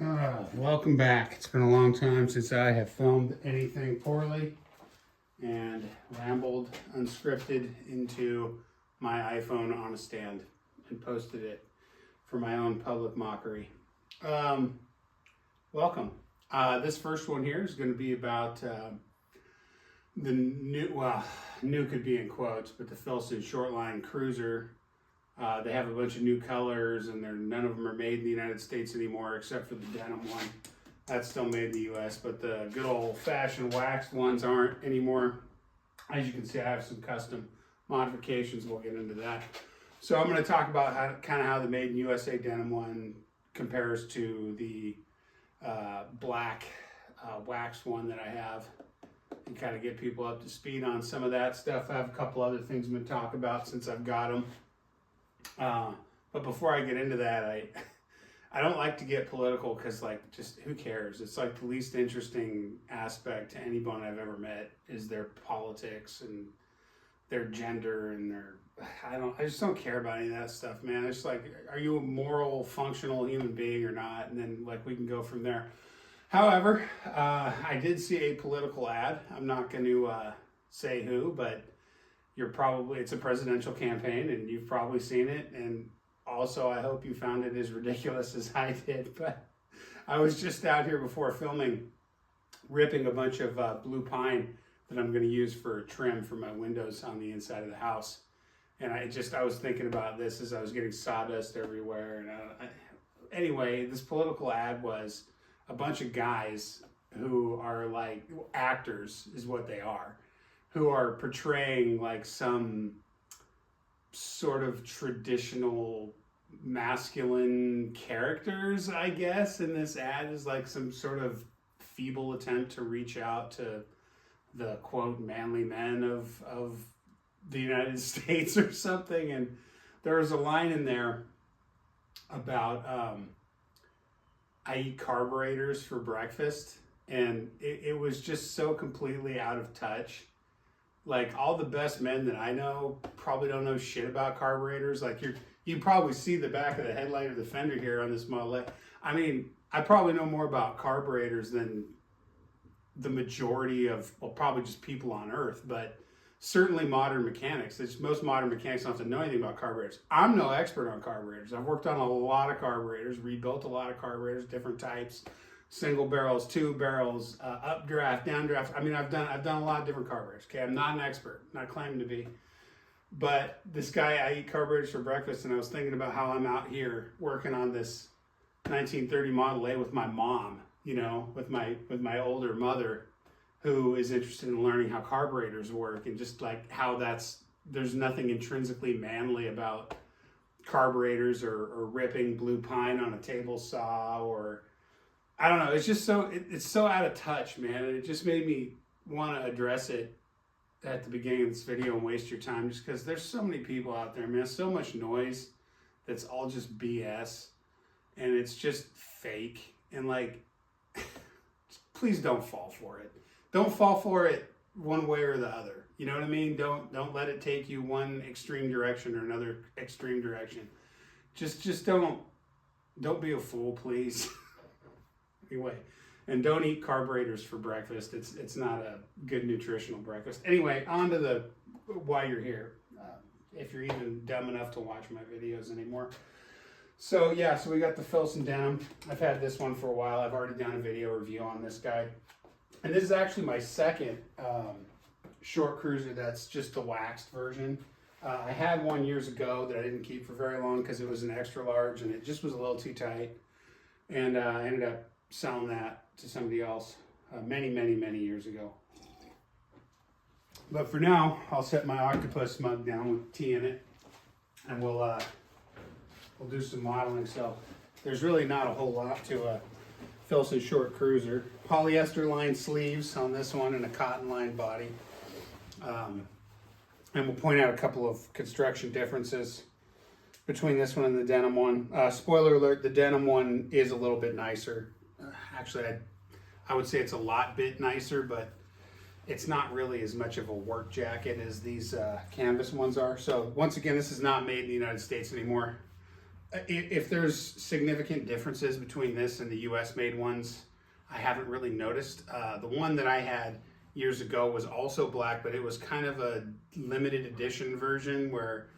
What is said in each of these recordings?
Welcome back. It's been a long time since I have filmed anything poorly and rambled unscripted into my iPhone on a stand and posted it for my own public mockery. Welcome. This first one here is going to be about the new could be in quotes, but the Filson Shortline Cruiser. They have a bunch of new colors, and none of them are made in the United States anymore, except for the denim one. That's still made in the U.S., but the good old-fashioned waxed ones aren't anymore. As you can see, I have some custom modifications. We'll get into that. So I'm going to talk about how the made in USA denim one compares to the black waxed one that I have, and kind of get people up to speed on some of that stuff. I have a couple other things I'm going to talk about since I've got them. But before I get into that, I don't like to get political because, just who cares? It's like the least interesting aspect to anyone I've ever met is their politics and their gender and I just don't care about any of that stuff, man. It's like, are you a moral, functional human being or not? And then we can go from there. However, I did see a political ad. I'm not going to say who, but it's a presidential campaign and you've probably seen it. And also, I hope you found it as ridiculous as I did. But I was just out here before filming, ripping a bunch of blue pine that I'm going to use for trim for my windows on the inside of the house. And I was thinking about this as I was getting sawdust everywhere. And anyway, this political ad was a bunch of guys who are like actors is what they are, who are portraying like some sort of traditional masculine characters, I guess, and this ad is like some sort of feeble attempt to reach out to the quote manly men of the United States or something. And there was a line in there about I eat carburetors for breakfast, and it was just so completely out of touch. Like, all the best men that I know probably don't know shit about carburetors. Like, you probably see the back of the headlight or the fender here on this Model A. I mean, I probably know more about carburetors than the majority of, probably just people on Earth, but certainly modern mechanics. Most modern mechanics don't have to know anything about carburetors. I'm no expert on carburetors. I've worked on a lot of carburetors, rebuilt a lot of carburetors, different types. Single barrels, two barrels, updraft, downdraft. I mean, I've done a lot of different carburetors. Okay, I'm not an expert, not claiming to be. But this guy, I eat carburetors for breakfast, and I was thinking about how I'm out here working on this 1930 Model A with my mom, with my older mother, who is interested in learning how carburetors work, and just like how there's nothing intrinsically manly about carburetors or ripping blue pine on a table saw, or I don't know. It's just it's so out of touch, man. And it just made me want to address it at the beginning of this video and waste your time, just because there's so many people out there, man. So much noise that's all just BS, and it's just fake. And please don't fall for it. Don't fall for it one way or the other. You know what I mean? Don't let it take you one extreme direction or another extreme direction. Just don't be a fool, please. Anyway, and don't eat carburetors for breakfast. It's not a good nutritional breakfast. Anyway, on to why you're here, if you're even dumb enough to watch my videos anymore. So we got the Filson denim. I've had this one for a while. I've already done a video review on this guy. And this is actually my second short cruiser that's just the waxed version. I had one years ago that I didn't keep for very long because it was an extra large and it just was a little too tight. And I ended up selling that to somebody else many years ago. But for now, I'll set my octopus mug down with tea in it, and we'll do some modeling. So there's really not a whole lot to a Filson short cruiser. Polyester lined sleeves on this one and a cotton lined body. And we'll point out a couple of construction differences between this one and the denim one. Spoiler alert, the denim one is a little bit nicer. Actually, I would say it's a bit nicer, but it's not really as much of a work jacket as these canvas ones are. So once again, this is not made in the United States anymore. If there's significant differences between this and the US made ones, I haven't really noticed. The one that I had years ago was also black, but it was kind of a limited edition version where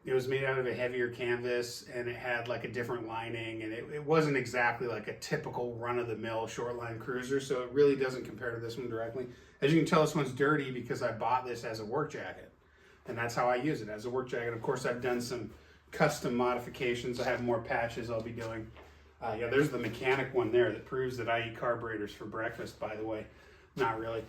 it was made out of a heavier canvas and it had like a different lining, and it wasn't exactly like a typical run-of-the-mill short-line cruiser, so it really doesn't compare to this one directly. As you can tell, this one's dirty because I bought this as a work jacket, and that's how I use it, as a work jacket. Of course, I've done some custom modifications. I have more patches I'll be doing. Yeah, there's the mechanic one there that proves that I eat carburetors for breakfast, by the way. Not really.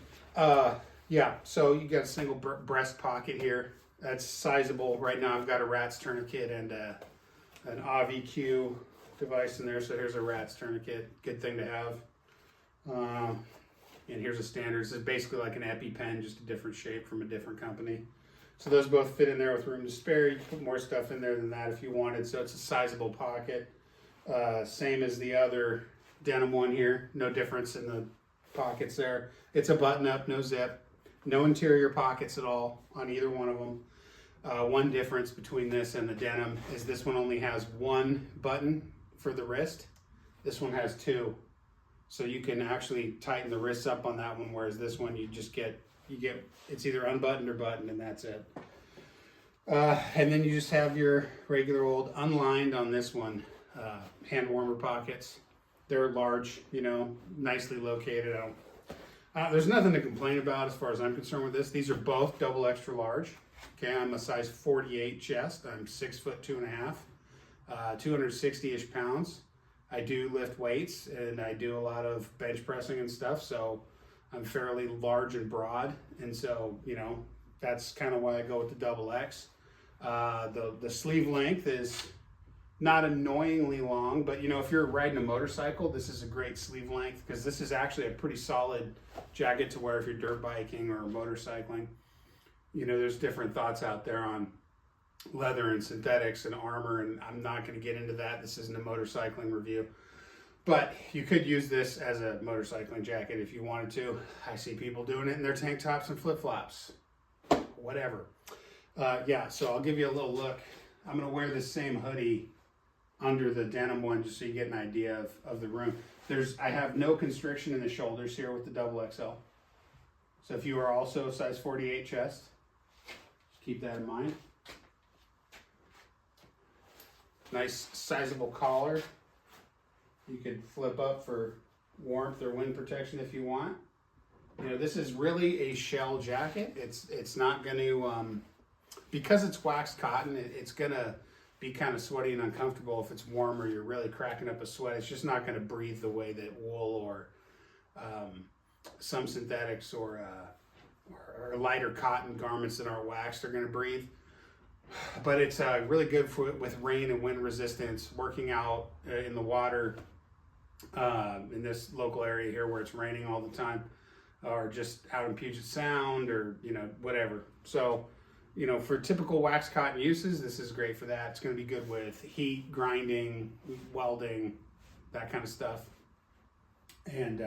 Yeah, so you got a single breast pocket here. That's sizable. Right now I've got a rat's tourniquet and an AVQ device in there. So here's a rat's tourniquet. Good thing to have. And here's a standard. This is basically like an EpiPen, just a different shape from a different company. So those both fit in there with room to spare. You can put more stuff in there than that if you wanted. So it's a sizable pocket. Same as the other denim one here. No difference in the pockets there. It's a button up, no zip. No interior pockets at all on either one of them. One difference between this and the denim is this one only has one button for the wrist. This one has two. So you can actually tighten the wrists up on that one, whereas this one you get it's either unbuttoned or buttoned, and that's it. And then you just have your regular old unlined on this one. Hand warmer pockets. They're large, you know, nicely located. There's nothing to complain about as far as I'm concerned with this. These are both double extra large. Okay, I'm a size 48 chest. I'm 6'2.5", 260-ish pounds. I do lift weights and I do a lot of bench pressing and stuff, so I'm fairly large and broad, and so, you know, that's kind of why I go with the double X. The sleeve length is not annoyingly long, but you know, if you're riding a motorcycle, this is a great sleeve length because this is actually a pretty solid jacket to wear if you're dirt biking or motorcycling. You know, there's different thoughts out there on leather and synthetics and armor, and I'm not going to get into that. This isn't a motorcycling review, but you could use this as a motorcycling jacket if you wanted to. I see people doing it in their tank tops and flip-flops, whatever. Yeah, so I'll give you a little look. I'm going to wear this same hoodie under the denim one just so you get an idea of the room. I have no constriction in the shoulders here with the double XL. So if you are also size 48 chest, just keep that in mind. Nice sizable collar. You could flip up for warmth or wind protection if you want. You know, this is really a shell jacket. It's not going to, because it's waxed cotton, it's going to be kind of sweaty and uncomfortable if it's warm or you're really cracking up a sweat. It's just not going to breathe the way that wool or some synthetics or lighter cotton garments that aren't waxed are going to breathe. But it's really good with rain and wind resistance, working out in the water in this local area here where it's raining all the time, or just out in Puget Sound, or, you know, whatever. So, you know, for typical wax cotton uses, this is great for that. It's going to be good with heat, grinding, welding, that kind of stuff. And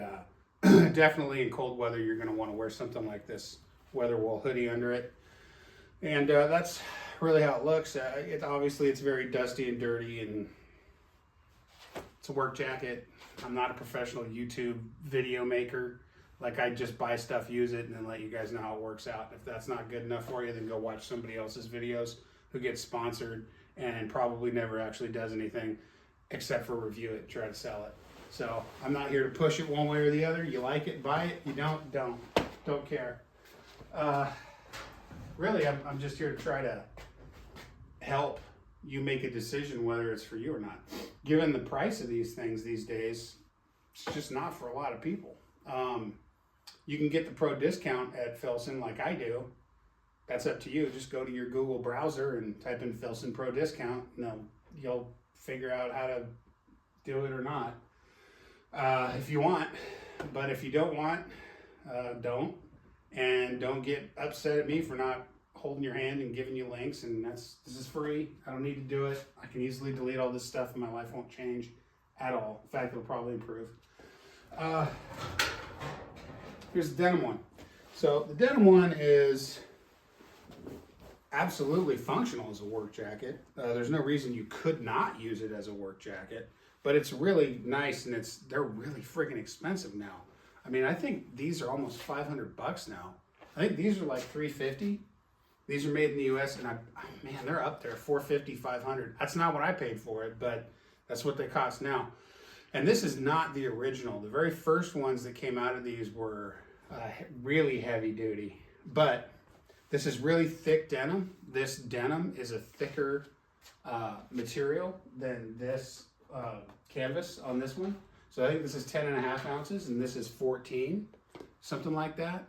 definitely in cold weather, you're going to want to wear something like this weather wool hoodie under it. And that's really how it looks. Obviously it's very dusty and dirty, and it's a work jacket. I'm not a professional YouTube video maker. Like, I just buy stuff, use it, and then let you guys know how it works out. If that's not good enough for you, then go watch somebody else's videos who gets sponsored and probably never actually does anything except for review it, try to sell it. So I'm not here to push it one way or the other. You like it, buy it. You don't care. Really, I'm just here to try to help you make a decision whether it's for you or not. Given the price of these things these days, it's just not for a lot of people. You can get the pro discount at Filson like I do. That's up to you. Just go to your Google browser and type in Filson Pro Discount. You'll figure out how to do it or not if you want. But if you don't want, don't. And don't get upset at me for not holding your hand and giving you links. And this is free. I don't need to do it. I can easily delete all this stuff and my life won't change at all. In fact, it'll probably improve. Here's the denim one. So the denim one is absolutely functional as a work jacket. There's no reason you could not use it as a work jacket, but it's really nice, and they're really friggin' expensive now. I mean, I think these are almost $500 now. I think these are like $350. These are made in the U.S. and man, they're up there, $450, $500. That's not what I paid for it, but that's what they cost now. And this is not the original. The very first ones that came out of these were really heavy duty, but this is really thick denim. This denim is a thicker material than this canvas on this one. So I think this is 10.5 ounces and this is 14, something like that.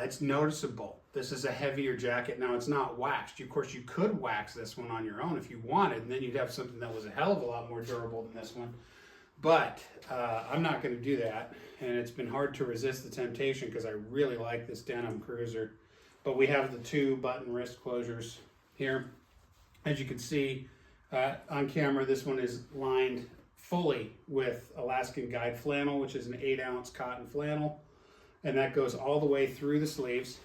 It's noticeable. This is a heavier jacket. Now it's not waxed. Of course, you could wax this one on your own if you wanted, and then you'd have something that was a hell of a lot more durable than this one. But I'm not going to do that, and it's been hard to resist the temptation because I really like this denim cruiser. But we have the 2 button wrist closures here. As you can see on camera, this one is lined fully with Alaskan Guide flannel, which is an 8-ounce cotton flannel, and that goes all the way through the sleeves.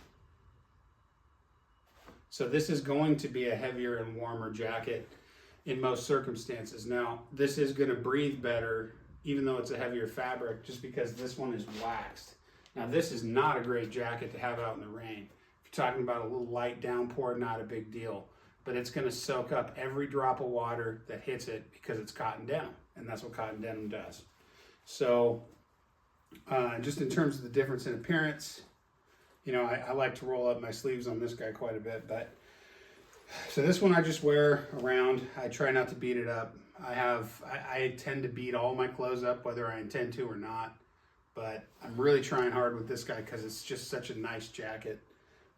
So this is going to be a heavier and warmer jacket in most circumstances. Now, this is going to breathe better, even though it's a heavier fabric, just because this one is waxed. Now, this is not a great jacket to have out in the rain. If you're talking about a little light downpour, not a big deal. But it's going to soak up every drop of water that hits it because it's cotton denim, and that's what cotton denim does. So, just in terms of the difference in appearance, you know, I like to roll up my sleeves on this guy quite a bit, but so this one I just wear around. I try not to beat it up. I tend to beat all my clothes up, whether I intend to or not, but I'm really trying hard with this guy because it's just such a nice jacket.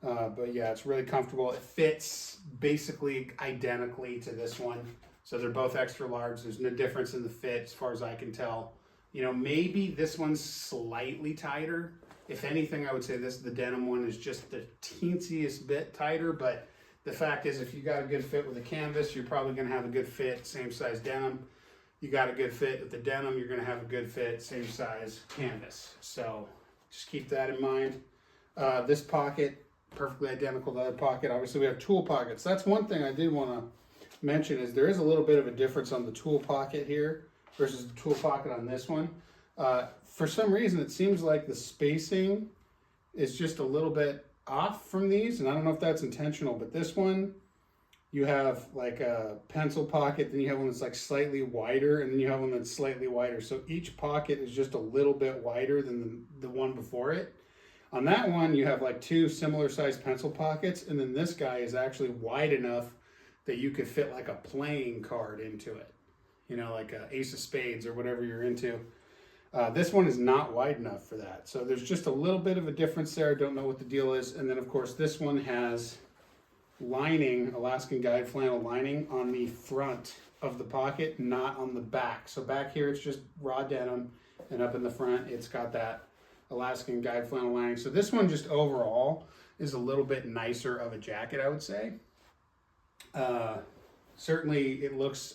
But yeah, it's really comfortable. It fits basically identically to this one. So they're both extra large. There's no difference in the fit as far as I can tell. You know, maybe this one's slightly tighter. If anything, I would say the denim one is just the teensiest bit tighter, but the fact is, if you got a good fit with the canvas, you're probably going to have a good fit, same size denim. You got a good fit with the denim, you're going to have a good fit, same size canvas. So just keep that in mind. This pocket, perfectly identical to the other pocket. Obviously, we have tool pockets. That's one thing I did want to mention is there is a little bit of a difference on the tool pocket here versus the tool pocket on this one. For some reason, it seems like the spacing is just a little bit off from these, and I don't know if that's intentional, but this one, you have like a pencil pocket, then you have one that's like slightly wider, and then you have one that's slightly wider. So each pocket is just a little bit wider than the one before it. On that one, you have like 2 similar sized pencil pockets, and then this guy is actually wide enough that you could fit like a playing card into it. You know, like a ace of spades or whatever you're into. This one is not wide enough for that. So there's just a little bit of a difference there. I don't know what the deal is. And then of course this one has lining, Alaskan Guide flannel lining on the front of the pocket, not on the back. So back here it's just raw denim, and up in the front it's got that Alaskan Guide flannel lining. So this one just overall is a little bit nicer of a jacket, I would say. Certainly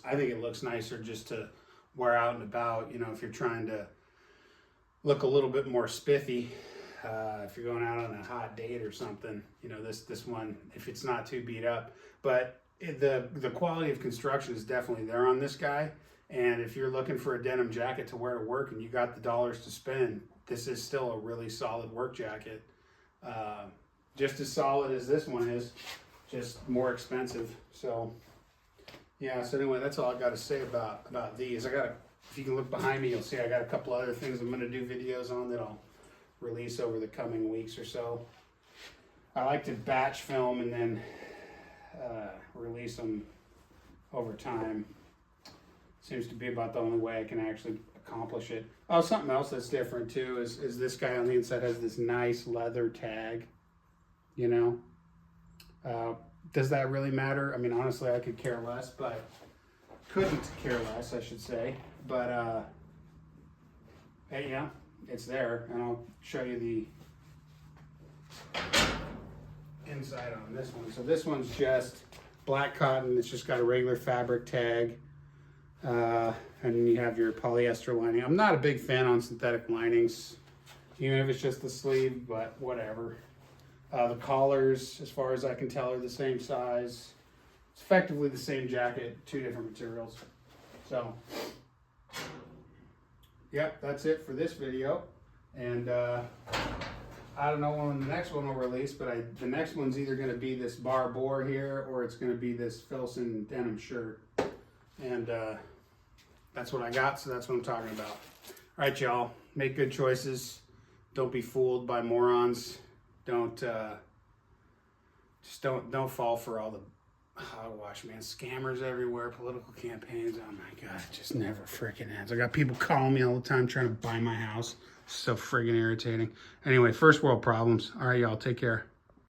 I think it looks nicer just to wear out and about, you know, if you're trying to look a little bit more spiffy, if you're going out on a hot date or something, you know, this one, if it's not too beat up. But the quality of construction is definitely there on this guy, and if you're looking for a denim jacket to wear to work and you got the dollars to spend, this is still a really solid work jacket. Just as solid as this one is, just more expensive. So yeah, so anyway, that's all I got to say about these. If you can look behind me, you'll see I got a couple other things I'm going to do videos on that I'll release over the coming weeks or so. I like to batch film and then release them over time. Seems to be about the only way I can actually accomplish it. Oh, something else that's different too is this guy on the inside has this nice leather tag, you know. Does that really matter? I mean, honestly, I could care less, but couldn't care less, I should say. But, hey, you know, it's there, and I'll show you the inside on this one. So this one's just black cotton. It's just got a regular fabric tag, and then you have your polyester lining. I'm not a big fan on synthetic linings, even if it's just the sleeve, but whatever. The collars, as far as I can tell, are the same size. It's effectively the same jacket, 2 different materials. So, yep, that's it for this video. And I don't know when the next one will release, but the next one's either going to be this bar bore here, or it's going to be this Filson denim shirt. And that's what I got, so that's what I'm talking about. All right, y'all, make good choices. Don't be fooled by morons. Don't fall for all the hogwash, man. Scammers everywhere, political campaigns. Oh my God, it just never freaking ends. I got people calling me all the time trying to buy my house. So friggin' irritating. Anyway, first world problems. All right, y'all, take care.